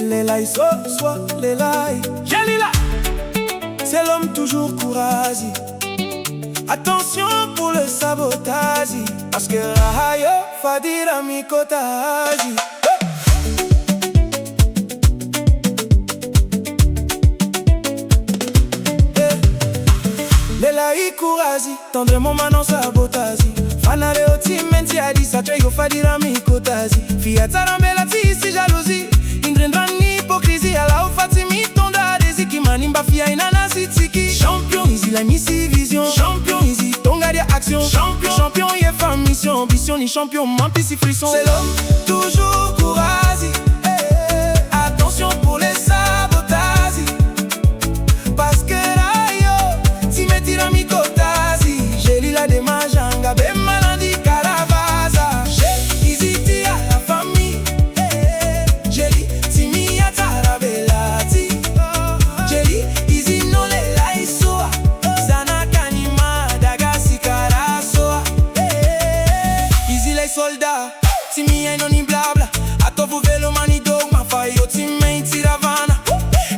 Lelai soit Lelai. Djely Lavie, c'est l'homme toujours courageux. Attention pour le Sabotazy, parce que Rahayo Fadira Mikotazi. Lelai courageux, tendrement maintenant Sabotazy. Fanale oti menti adi sa trego Fadira Mikotazi. Fiat arambelati si jalousie. Indrendrani hypocrisie ala o Fatimi tonda desi ki manimba fia inana sitiki. Champion ici la misi vision. Champion ici tonga dia action. Champion yé femme mission ambition ni champion mampi si frisson. C'est l'homme toujours courageux. Attention pour les Sabotazy, parce que rayo si me tira mi kotazi. Djely la de majanga be malandi caravaza. J'ai hésité à la famille. Djely si mi atara belati. Djely izi no le la isoa. Sana kanima daga sikara soa. Izi les soldats si mi ay non ni blabla. Atovu velo mani dogma fayo ti me tiravana.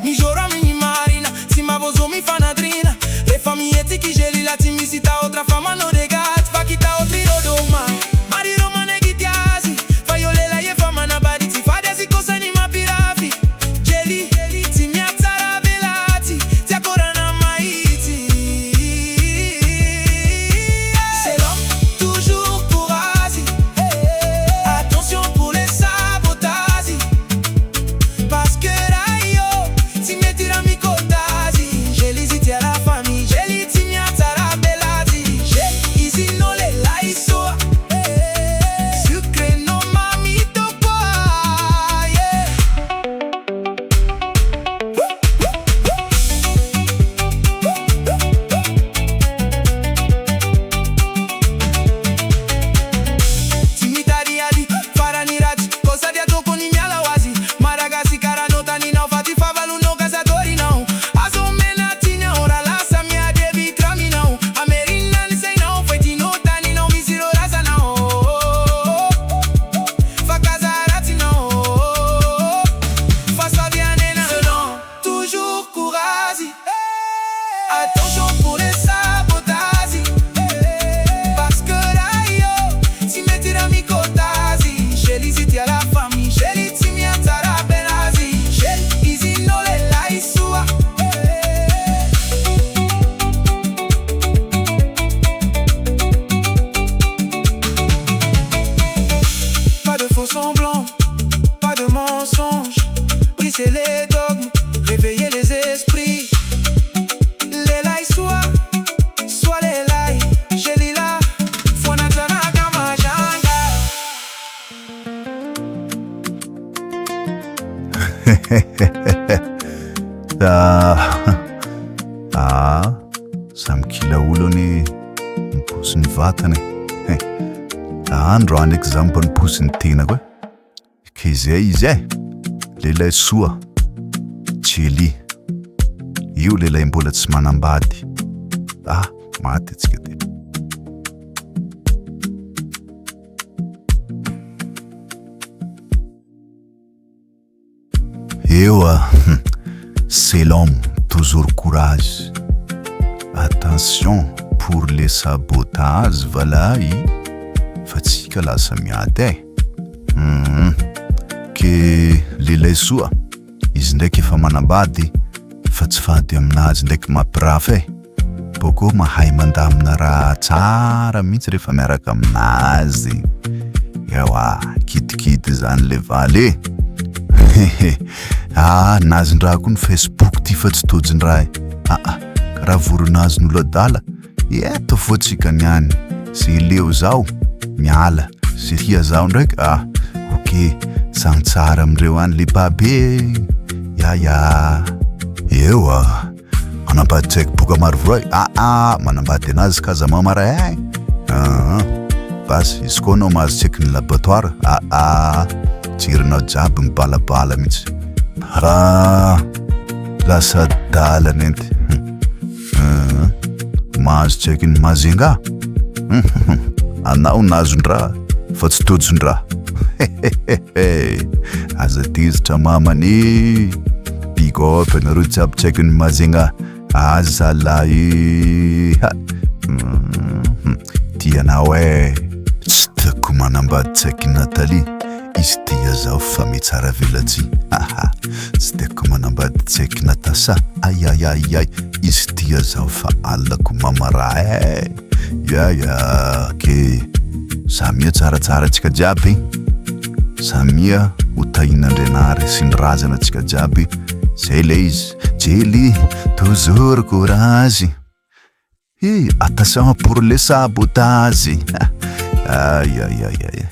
Mi jora mi marina si ma vozo mi fanadrina. Le famille etiki Djely la ti mi sita otra fama no de gat fa kita otri dogma. Mari romane gitiazi fayo le la ye fama na badi ti fade si cosa ni ma pirafi. Djely ti mi atara belati ti akora na maiti. C'est l'homme toujours courageux. Attention pour les Sabotazy, parce que rayo si me tira mi kotazi. Djely ziti à la famille. Djely ti mi atara belati. J'ai ici no le la isoa. Sucre no mami to kwa, yeah. Timitari adi farani rati cosa dia toko ni miala wazi. Maragasi karanota ni na fati favalu no gazadori não. Azomena tinha ora la samia debi krami não. Amerina ni sei não foi tinota ni não misiro raza não. Fakazarati não. Faça vianena non. Toujours courageux. Attention pour les Sabotazy, parce que rayo si me tira mi kotazi. Djely ziti à la famille. Djely ti mi atara belati. Djely izi no le la isoa. Pas de faux semblants, pas de mensonges. Briser les dogmes, réveiller les esprits. Lelai soit Lelai. Djely la Fwanatana kama janga. Samkila olony miposy ny vatany. Andro andraiky za mipaniposy ny tenako ke izay izy Lelai soa Djely. Io Lelai mbola tsy manambady. Maty atsika ty. C'est l'homme toujours courageux. Attention pour les Sabotazy valahy fa tsika lasa miady ke Lelai soa izy ndraiky efa manambady fa tsy fady aminazy ndraiky mampirafy boko mahay mandamina raha tsara mihitsy rehefa miaraka aminazy. Ewa kitikity zany le valy. Nazin-draha koa ny Facebook ty fa tsy tojin-draha. Karaha voronazy n'olo adala. Eto fotsika niany. Se leo zao miala. Se tia zao ndraiky. Ok. Sang tsara amindreo any le babe. Ya. Ewa. Manambady tsaiky boka maro voray. Manambady anazy kaza mamaray. Bas izy koa anao mahazo tsaiky ny laboratoire. Tsirinao jiaby mibalabala mihitsy. Raha lasa dalany ente. Mahazo tsaiky ny mazenga. Anao nazon-draha fa tsy tojondraha aza tezitra mamany big up anareo jiaby tsy haiko ny mazegna azalahy tianao tsy tiako manambady tsy haiky Natalie izy tia zao fa metsara velatsy tsy tiako manambady tsy haiky Natasa ayayayay izy tia zao fa alako mamara ke samia tsaratsara antsika jiaby samia hotahin'Andrianary sy ny razana antsika jiaby zay le izy Djely toujours courage attention pour le sabotage aïe